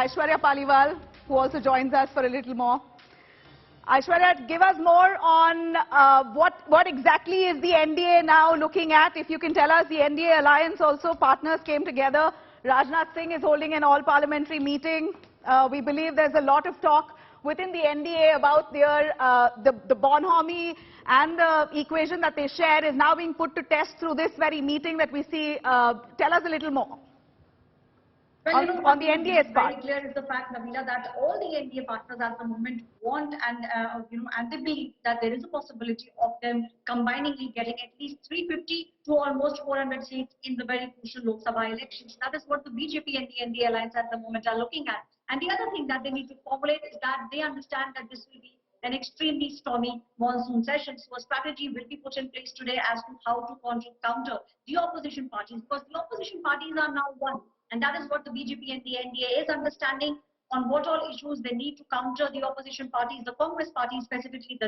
Aishwarya Paliwal, who also joins us for a little more. Aishwarya, give us more on what exactly is the NDA now looking at. If you can tell us, the NDA alliance also, partners came together. Rajnath Singh is holding an all-parliamentary meeting. We believe there's a lot of talk within the NDA about their, the Bonhomie and the equation that they share is now being put to test through this very meeting that we see. Tell us a little more. Well, on the NDA's part. Very clear is the fact, Nabila, that all the NDA partners at the moment want and and they believe that there is a possibility of them combiningly getting at least 350 to almost 400 seats in the very crucial Lok Sabha elections. That is what the BJP and the NDA alliance at the moment are looking at. And the other thing that they need to formulate is that they understand that this will be an extremely stormy monsoon session. So a strategy will be put in place today as to how to counter the opposition parties, because the opposition parties are now one. And that is what the BJP and the NDA is understanding on what all issues they need to counter the opposition parties, the Congress party specifically,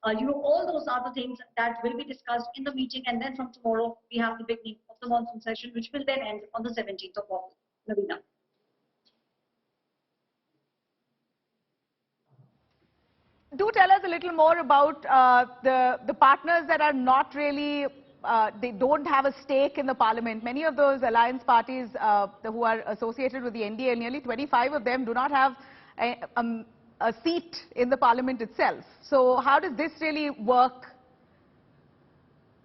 all those other things that will be discussed in the meeting. And then from tomorrow, we have the beginning of the monsoon session, which will then end on the 17th of August. Navina. Do tell us a little more about the partners that are not really, they don't have a stake in the parliament. Many of those alliance parties who are associated with the NDA, nearly 25 of them do not have a seat in the parliament itself. So how does this really work?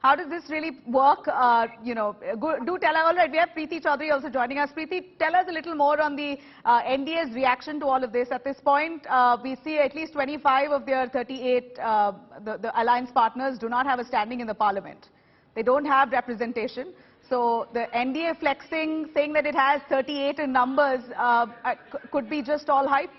How does this really work? Do tell us. All right, we have Preeti Chaudhary also joining us. Preeti, tell us a little more on the NDA's reaction to all of this. At this point, we see at least 25 of their 38 the alliance partners do not have a standing in the parliament. They don't have representation. So the NDA flexing, saying that it has 38 in numbers, could be just all hype.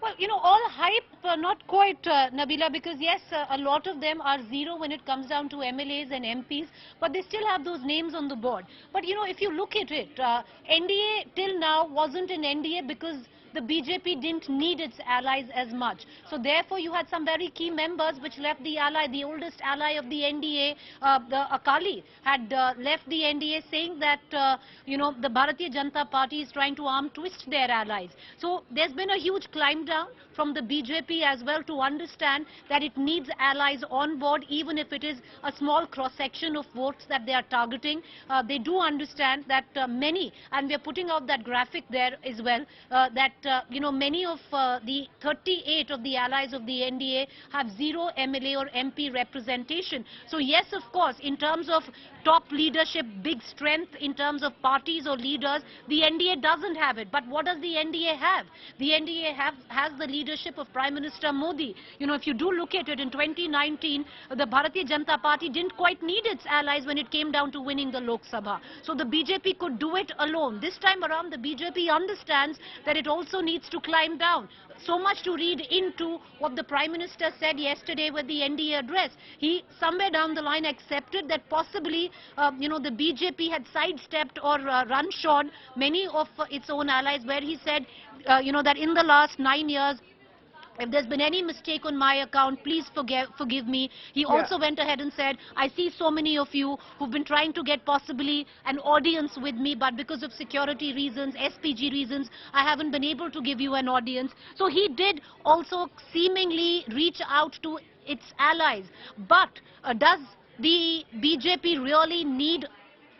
Well, all hype, not quite, Nabila, because yes, a lot of them are zero when it comes down to MLAs and MPs, but they still have those names on the board. But, if you look at it, NDA till now wasn't an NDA because the BJP didn't need its allies as much. So therefore, you had some very key members which left the ally. The oldest ally of the NDA, the Akali, had left the NDA saying that, the Bharatiya Janata Party is trying to arm twist their allies. So there's been a huge climb down from the BJP as well to understand that it needs allies on board, even if it is a small cross-section of votes that they are targeting. They do understand that many, and we are putting out that graphic there as well, that many of the 38 of the allies of the NDA have zero MLA or MP representation. So yes, of course, in terms of top leadership, big strength in terms of parties or leaders, the NDA doesn't have it. But what does the NDA have? The NDA has the leadership of Prime Minister Modi. If you do look at it, in 2019, the Bharatiya Janata Party didn't quite need its allies when it came down to winning the Lok Sabha. So the BJP could do it alone. This time around, the BJP understands that it also needs to climb down. So much to read into what the Prime Minister said yesterday with the NDA address. He somewhere down the line accepted that possibly, the BJP had sidestepped or run short many of its own allies, where he said, that in the last 9 years, if there's been any mistake on my account, please forgive me. He also went ahead and said, I see so many of you who've been trying to get possibly an audience with me, but because of security reasons, SPG reasons, I haven't been able to give you an audience. So he did also seemingly reach out to its allies. But does the BJP really need,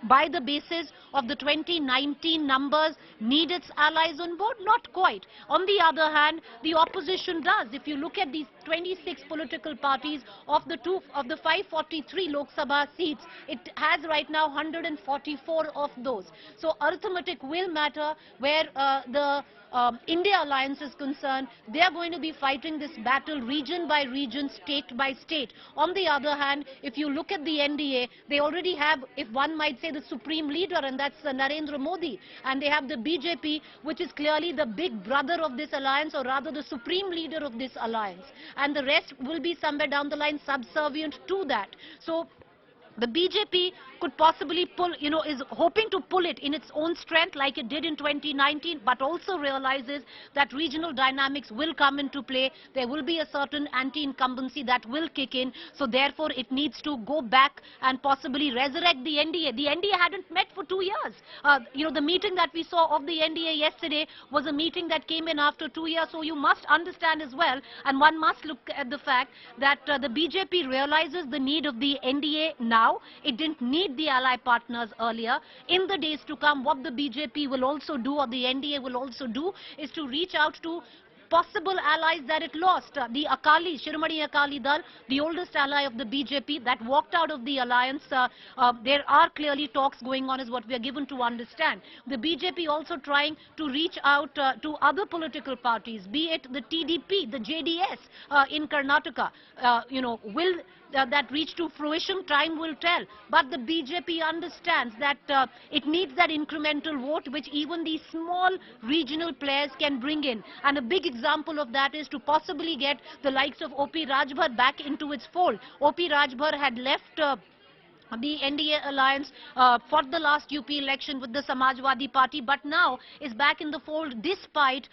by the basis of the 2019 numbers, need its allies on board? Not quite. On the other hand, the opposition does. If you look at these 26 political parties, of the 543 Lok Sabha seats, it has right now 144 of those. So arithmetic will matter where the India Alliance is concerned. They are going to be fighting this battle region by region, state by state. On the other hand, if you look at the NDA, they already have, if one might say, the supreme leader, and that's Narendra Modi. And they have the BJP, which is clearly the big brother of this alliance, or rather the supreme leader of this alliance. And the rest will be somewhere down the line subservient to that. So The BJP could possibly pull, is hoping to pull it in its own strength like it did in 2019, but also realizes that regional dynamics will come into play. There will be a certain anti-incumbency that will kick in. So therefore, it needs to go back and possibly resurrect the NDA. The NDA hadn't met for 2 years. The meeting that we saw of the NDA yesterday was a meeting that came in after 2 years. So you must understand as well, and one must look at the fact that the BJP realizes the need of the NDA now. It didn't need the ally partners earlier. In the days to come, what the BJP will also do, or the NDA will also do, is to reach out to possible allies that it lost. The Akali, Shiromani Akali Dal, the oldest ally of the BJP, that walked out of the alliance. There are clearly talks going on, is what we are given to understand. The BJP also trying to reach out to other political parties, be it the TDP, the JDS in Karnataka. Will that reach to fruition? Time will tell. But the BJP understands that it needs that incremental vote which even these small regional players can bring in. And a big example of that is to possibly get the likes of O.P. Rajbhar back into its fold. O.P. Rajbhar had left the NDA alliance for the last UP election with the Samajwadi Party, but now is back in the fold despite,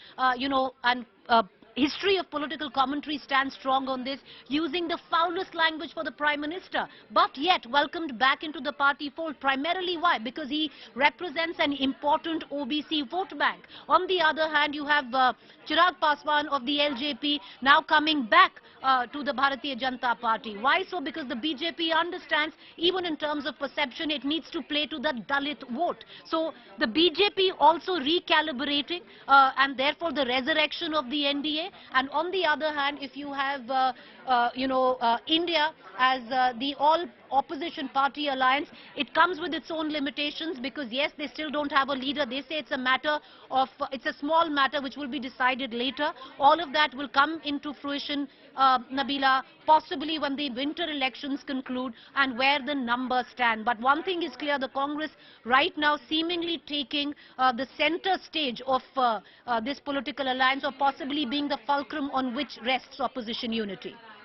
history of political commentary stands strong on this, using the foulest language for the Prime Minister, but yet welcomed back into the party fold. Primarily why? Because he represents an important OBC vote bank. On the other hand, you have Chirag Paswan of the LJP now coming back to the Bharatiya Janata Party. Why so? Because the BJP understands, even in terms of perception, it needs to play to the Dalit vote. So the BJP also recalibrating and therefore the resurrection of the NDA. And on the other hand, if you have India as the all opposition party alliance, it comes with its own limitations, because yes, they still don't have a leader. They say it's a matter of, it's a small matter which will be decided later. All of that will come into fruition, Nabila, possibly when the winter elections conclude and where the numbers stand. But one thing is clear, the Congress right now seemingly taking the center stage of this political alliance, or possibly being the fulcrum on which rests opposition unity.